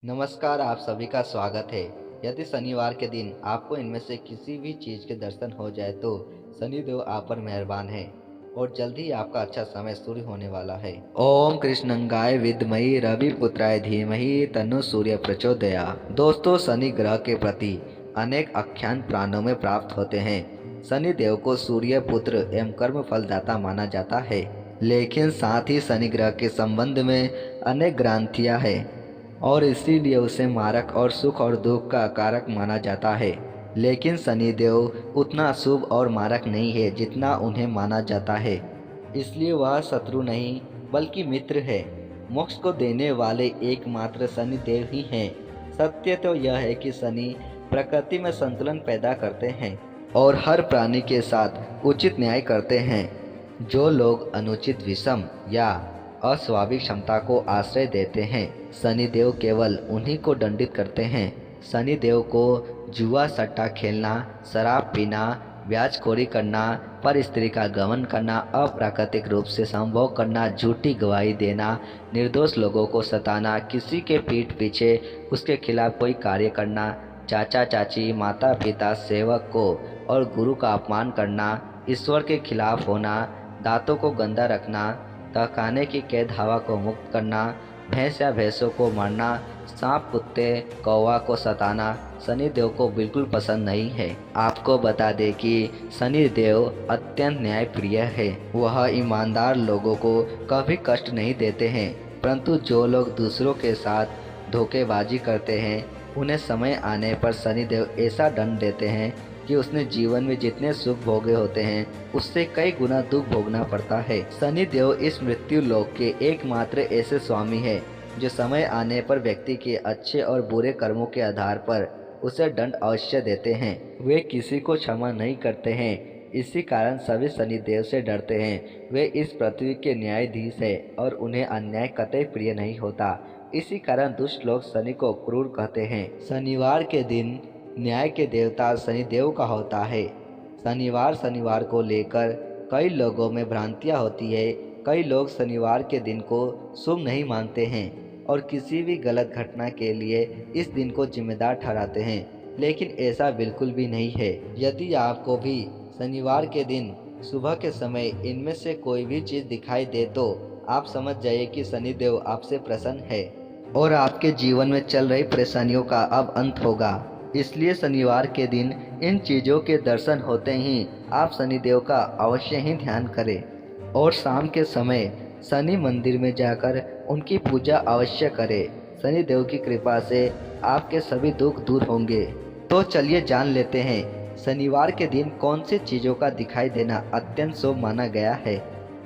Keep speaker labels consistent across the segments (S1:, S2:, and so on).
S1: नमस्कार, आप सभी का स्वागत है। यदि शनिवार के दिन आपको इनमें से किसी भी चीज के दर्शन हो जाए तो शनिदेव आप पर मेहरबान है और जल्द ही आपका अच्छा समय शुरू होने वाला है। ओम कृष्णंगाय विद्महि रवि पुत्राय धीमहि तन्नो सूर्य प्रचोदया। दोस्तों, शनि ग्रह के प्रति अनेक आख्यान पुराणों में प्राप्त होते हैं। शनि देव को सूर्य पुत्र एवं कर्म फलदाता माना जाता है, लेकिन साथ ही शनि ग्रह के संबंध में अनेक ग्रांथियां हैं और इसीलिए उसे मारक और सुख और दुख का कारक माना जाता है। लेकिन शनिदेव उतना शुभ और मारक नहीं है जितना उन्हें माना जाता है। इसलिए वह शत्रु नहीं बल्कि मित्र है। मोक्ष को देने वाले एकमात्र शनिदेव ही हैं। सत्य तो यह है कि शनि प्रकृति में संतुलन पैदा करते हैं और हर प्राणी के साथ उचित न्याय करते हैं। जो लोग अनुचित विषम या अस्वाभाविक क्षमता को आश्रय देते हैं, शनिदेव केवल उन्हीं को दंडित करते हैं। शनिदेव को जुआ सट्टा खेलना, शराब पीना, ब्याजखोरी करना, पर स्त्री का गमन करना, अप्राकृतिक रूप से संभोग करना, झूठी गवाही देना, निर्दोष लोगों को सताना, किसी के पीठ पीछे उसके खिलाफ कोई कार्य करना, चाचा चाची, माता पिता, सेवक को और गुरु का अपमान करना, ईश्वर के खिलाफ होना, दांतों को गंदा रखना, तहखाने की कैद हवा को मुक्त करना, भैंस या भैंसों को मारना, सांप, कुत्ते, कौवा को सताना शनिदेव को बिल्कुल पसंद नहीं है। आपको बता दें कि शनिदेव अत्यंत न्यायप्रिय है। वह ईमानदार लोगों को कभी कष्ट नहीं देते हैं, परंतु जो लोग दूसरों के साथ धोखेबाजी करते हैं उन्हें समय आने पर शनिदेव ऐसा दंड देते हैं कि उसने जीवन में जितने सुख भोगे होते हैं उससे कई गुना दुख भोगना पड़ता है। शनिदेव इस मृत्यु लोक के एकमात्र ऐसे स्वामी है जो समय आने पर व्यक्ति के अच्छे और बुरे कर्मों के आधार पर उसे दंड अवश्य देते हैं। वे किसी को क्षमा नहीं करते हैं, इसी कारण सभी शनिदेव से डरते हैं। वे इस पृथ्वी के न्यायाधीश है और उन्हें अन्याय कतई प्रिय नहीं होता। इसी कारण दुष्ट लोग शनि को क्रूर कहते हैं। शनिवार के दिन न्याय के देवता शनिदेव का होता है। शनिवार को लेकर कई लोगों में भ्रांतियां होती है। कई लोग शनिवार के दिन को शुभ नहीं मानते हैं और किसी भी गलत घटना के लिए इस दिन को जिम्मेदार ठहराते हैं, लेकिन ऐसा बिल्कुल भी नहीं है। यदि आपको भी शनिवार के दिन सुबह के समय इनमें से कोई भी चीज़ दिखाई दे तो आप समझ जाइए कि शनिदेव आपसे प्रसन्न है और आपके जीवन में चल रही परेशानियों का अब अंत होगा। इसलिए शनिवार के दिन इन चीज़ों के दर्शन होते ही आप शनिदेव का अवश्य ही ध्यान करें और शाम के समय शनि मंदिर में जाकर उनकी पूजा अवश्य करें। शनिदेव की कृपा से आपके सभी दुख दूर होंगे। तो चलिए जान लेते हैं शनिवार के दिन कौन सी चीज़ों का दिखाई देना अत्यंत शुभ माना गया है।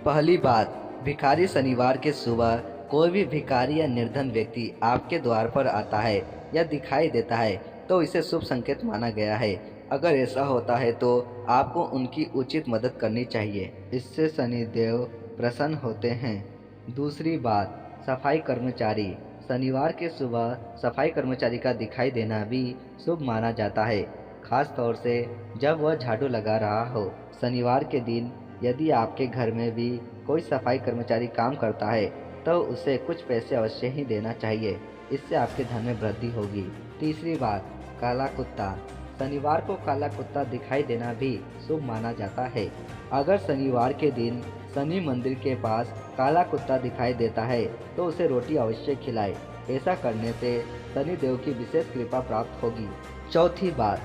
S1: पहली बात, भिखारी शनिवार के सुबह कोई भी भिखारी या निर्धन व्यक्ति आपके द्वार पर आता है या दिखाई देता है तो इसे शुभ संकेत माना गया है। अगर ऐसा होता है तो आपको उनकी उचित मदद करनी चाहिए, इससे शनिदेव प्रसन्न होते हैं। दूसरी बात, सफाई कर्मचारी शनिवार के सुबह सफाई कर्मचारी का दिखाई देना भी शुभ माना जाता है, खास तौर से जब वह झाड़ू लगा रहा हो। शनिवार के दिन यदि आपके घर में भी कोई सफाई कर्मचारी काम करता है तो उसे कुछ पैसे अवश्य ही देना चाहिए, इससे आपके धन में वृद्धि होगी। तीसरी बात, काला कुत्ता शनिवार को काला कुत्ता दिखाई देना भी शुभ माना जाता है। अगर शनिवार के दिन शनि मंदिर के पास काला कुत्ता दिखाई देता है तो उसे रोटी अवश्य खिलाए। ऐसा करने से शनिदेव की विशेष कृपा प्राप्त होगी। चौथी बात,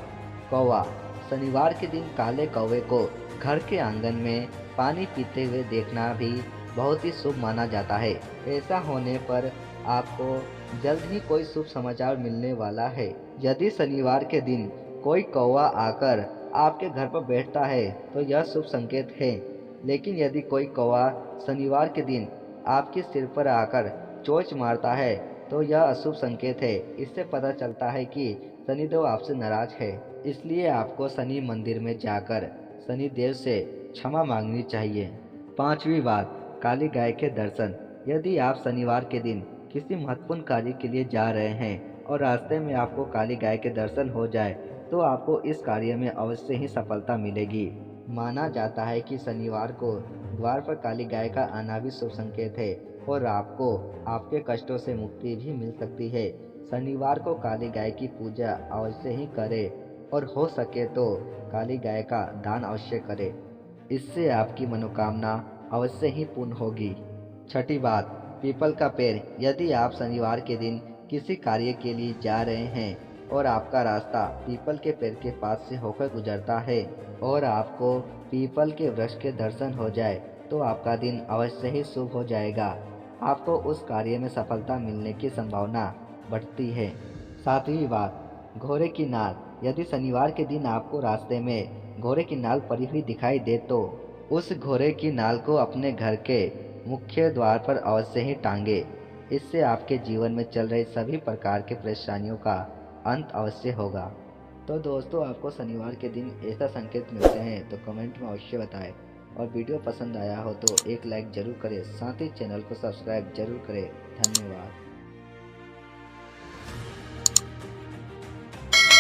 S1: कौवा शनिवार के दिन काले कौवे को घर के आंगन में पानी पीते हुए देखना भी बहुत ही शुभ माना जाता है। ऐसा होने पर आपको जल्द ही कोई शुभ समाचार मिलने वाला है। यदि शनिवार के दिन कोई कौवा आकर आपके घर पर बैठता है तो यह शुभ संकेत है, लेकिन यदि कोई कौवा शनिवार के दिन आपके सिर पर आकर चोंच मारता है तो यह अशुभ संकेत है। इससे पता चलता है कि शनिदेव आपसे नाराज है। इसलिए आपको शनि मंदिर में जाकर शनिदेव से क्षमा मांगनी चाहिए। पांचवी बात, काली गाय के दर्शन यदि आप शनिवार के दिन किसी महत्वपूर्ण कार्य के लिए जा रहे हैं और रास्ते में आपको काली गाय के दर्शन हो जाए तो आपको इस कार्य में अवश्य ही सफलता मिलेगी। माना जाता है कि शनिवार को द्वार पर काली गाय का आना भी शुभ संकेत है और आपको आपके कष्टों से मुक्ति भी मिल सकती है। शनिवार को काली गाय की पूजा अवश्य ही करें और हो सके तो काली गाय का दान अवश्य करें। इससे आपकी मनोकामना अवश्य ही पूर्ण होगी। छठी बात, पीपल का पेड़। यदि आप शनिवार के दिन किसी कार्य के लिए जा रहे हैं और आपका रास्ता पीपल के पेड़ के पास से होकर गुजरता है और आपको पीपल के वृक्ष के दर्शन हो जाए तो आपका दिन अवश्य ही शुभ हो जाएगा। आपको उस कार्य में सफलता मिलने की संभावना बढ़ती है। सातवीं बात, घोड़े की नाल। यदि शनिवार के दिन आपको रास्ते में घोड़े की नाल पड़ी हुई दिखाई दे तो उस घोड़े की नाल को अपने घर के मुख्य द्वार पर अवश्य ही टांगे। इससे आपके जीवन में चल रही सभी प्रकार के परेशानियों का अंत अवश्य होगा। तो दोस्तों, आपको शनिवार के दिन ऐसा संकेत मिलते हैं तो कमेंट में अवश्य बताएं और वीडियो पसंद आया हो तो एक लाइक जरूर करें, साथ ही चैनल को सब्सक्राइब जरूर करें। धन्यवाद।